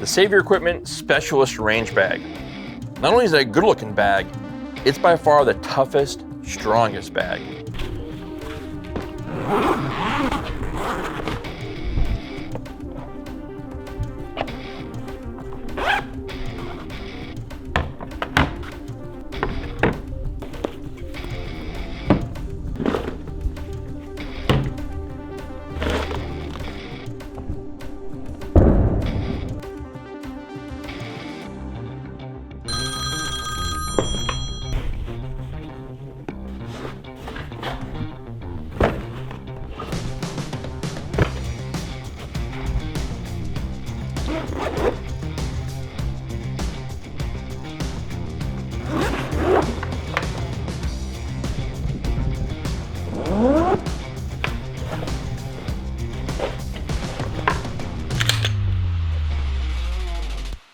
the Save Your Equipment Specialist Range Bag. Not only is it a good looking bag, it's by far the toughest, strongest bag.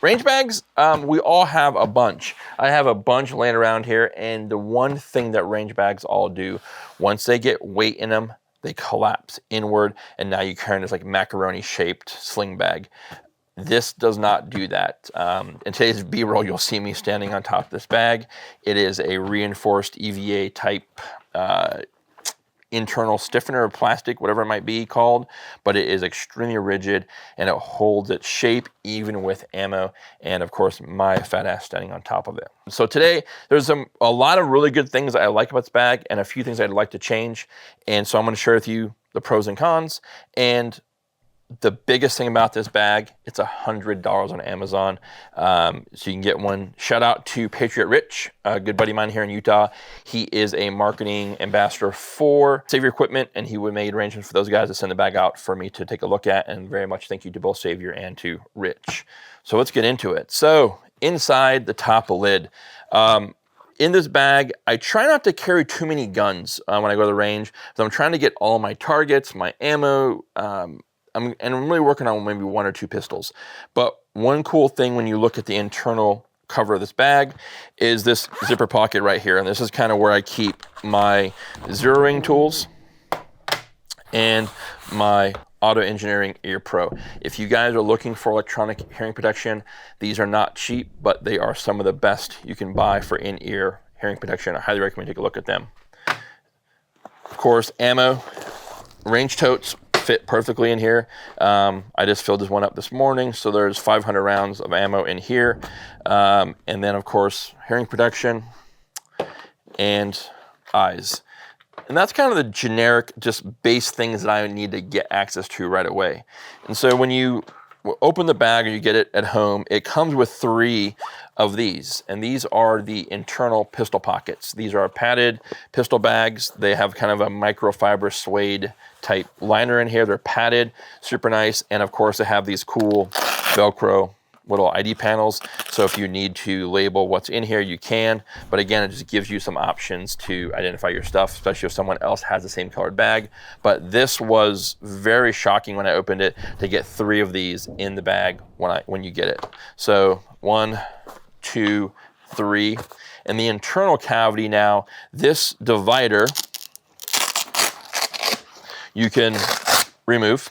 Range bags, we all have a bunch. I have a bunch laying around here, and the one thing that range bags all do, once they get weight in them, they collapse inward, and now you're carrying this like macaroni-shaped sling bag. This does not do that. In today's B-roll, you'll see me standing on top of this bag. It is a reinforced EVA type internal stiffener of plastic, whatever it might be called, but it is extremely rigid and it holds its shape even with ammo and of course my fat ass standing on top of it. So today there's a lot of really good things I like about this bag and a few things I'd like to change, and so I'm going to share with you the pros and cons. And the biggest thing about this bag, it's $100 on Amazon, so you can get one. Shout out to Patriot Rich, a good buddy of mine here in Utah. He is a marketing ambassador for Save Your Equipment, and he made arrangements for those guys to send the bag out for me to take a look at, and very much thank you to both Savior and to Rich. So let's get into it. So inside the top lid, in this bag, I try not to carry too many guns when I go to the range, so I'm trying to get all my targets, my ammo, I'm really working on maybe one or two pistols. But one cool thing when you look at the internal cover of this bag is this zipper pocket right here. And this is kind of where I keep my zeroing tools and my Auto Engineering Ear Pro. If you guys are looking for electronic hearing protection, these are not cheap, but they are some of the best you can buy for in-ear hearing protection. I highly recommend you take a look at them. Of course, ammo, range totes fit perfectly in here. I just filled this one up this morning, so there's 500 rounds of ammo in here. And then of course, hearing protection and eyes. And that's kind of the generic, just base things that I need to get access to right away. And so when you open the bag or you get it at home, it comes with 3 of these, and these are the internal pistol pockets. These are padded pistol bags. They have kind of a microfiber suede type liner in here. They're padded, super nice, and of course they have these cool Velcro little ID panels, so if you need to label what's in here, you can. But again, it just gives you some options to identify your stuff, especially if someone else has the same colored bag. But this was very shocking when I opened it to get 3 of these in the bag when you get it. So 1, 2, 3. And the internal cavity now, this divider you can remove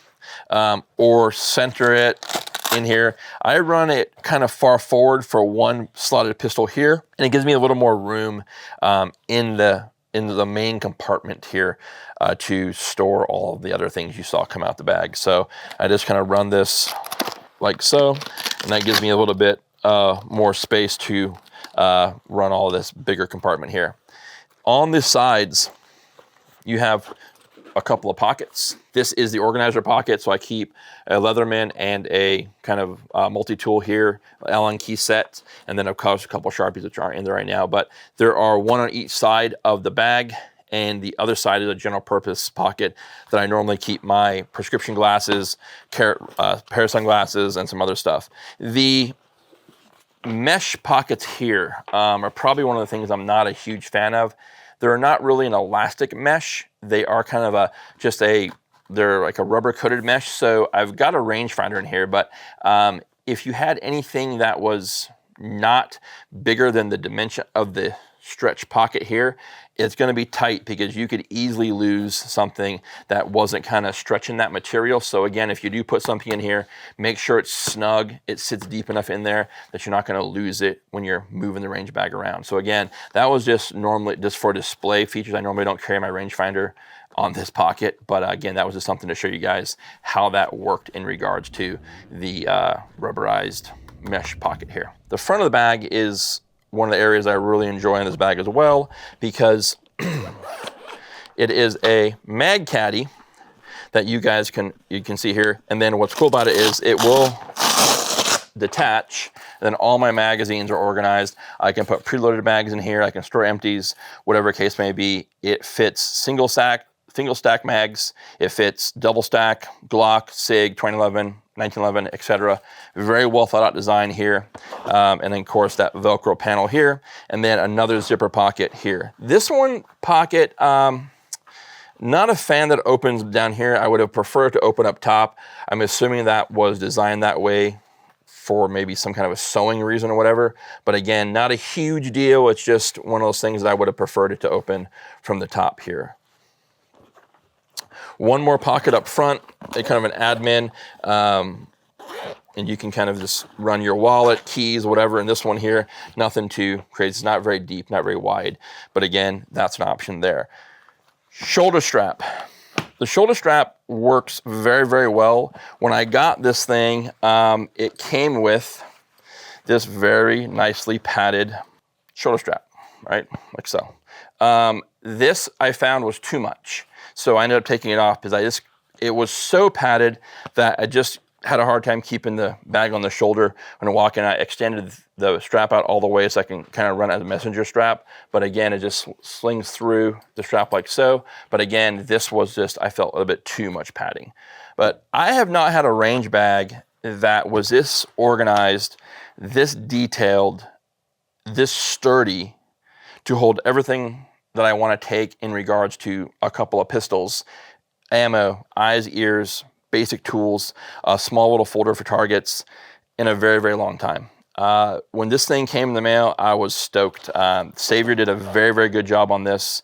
or center it in here. I run it kind of far forward for one slotted pistol here, and it gives me a little more room in the main compartment here to store all of the other things you saw come out the bag. So I just kind of run this like so, and that gives me a little bit more space to run all of this bigger compartment here. On the sides, you have a couple of pockets. This is the organizer pocket, so I keep a Leatherman and a kind of multi-tool here, Allen key set, and then of course a couple of Sharpies which aren't in there right now, but there are one on each side of the bag, and the other side is a general purpose pocket that I normally keep my prescription glasses, pair of sunglasses, and some other stuff. The mesh pockets here are probably one of the things I'm not a huge fan of. They're not really an elastic mesh. They are kind of they're like a rubber coated mesh. So I've got a rangefinder in here, but if you had anything that was not bigger than the dimension of the stretch pocket here, it's going to be tight because you could easily lose something that wasn't kind of stretching that material. So again, if you do put something in here, make sure it's snug, it sits deep enough in there that you're not going to lose it when you're moving the range bag around. So again, that was just normally just for display features. I normally don't carry my rangefinder on this pocket, but again, that was just something to show you guys how that worked in regards to the rubberized mesh pocket here. The front of the bag is one of the areas I really enjoy in this bag as well, because it is a mag caddy that you can see here. And then what's cool about it is it will detach. Then all my magazines are organized. I can put preloaded bags in here. I can store empties, whatever case may be. It fits single stack mags. It fits double stack, Glock, SIG, 2011, 1911, etc. Very well thought out design here. And then of course that Velcro panel here, and then another zipper pocket here. This one pocket, not a fan that opens down here. I would have preferred to open up top. I'm assuming that was designed that way for maybe some kind of a sewing reason or whatever. But again, not a huge deal. It's just one of those things that I would have preferred it to open from the top here. One more pocket up front, kind of an admin, and you can kind of just run your wallet, keys, whatever. And this one here, nothing too crazy. It's not very deep, not very wide. But again, that's an option there. Shoulder strap. The shoulder strap works very, very well. When I got this thing, it came with this very nicely padded shoulder strap, right? Like so. This I found was too much. So I ended up taking it off because it was so padded that I just had a hard time keeping the bag on the shoulder when I walk in. I extended the strap out all the way so I can kind of run as a messenger strap. But again, it just slings through the strap like so. But again, this was just, I felt a little bit too much padding. But I have not had a range bag that was this organized, this detailed, this sturdy to hold everything that I want to take in regards to a couple of pistols, ammo, eyes, ears, basic tools, a small little folder for targets in a very, very long time. When this thing came in the mail, I was stoked. Savior did a very, very good job on this.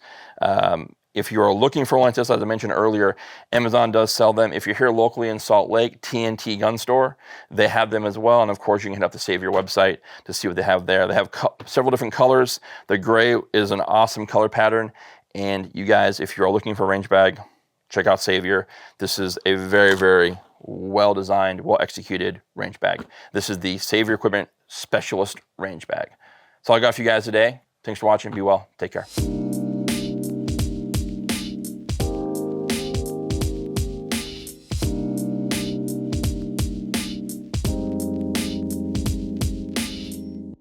If you are looking for one like this, as I mentioned earlier, Amazon does sell them. If you're here locally in Salt Lake, TNT Gun Store, they have them as well. And of course, you can hit up the Savior website to see what they have there. They have several different colors. The gray is an awesome color pattern. And you guys, if you're looking for a range bag, check out Savior. This is a very, very well-designed, well-executed range bag. This is the Savior Equipment Specialist Range Bag. That's all I got for you guys today. Thanks for watching. Be well. Take care.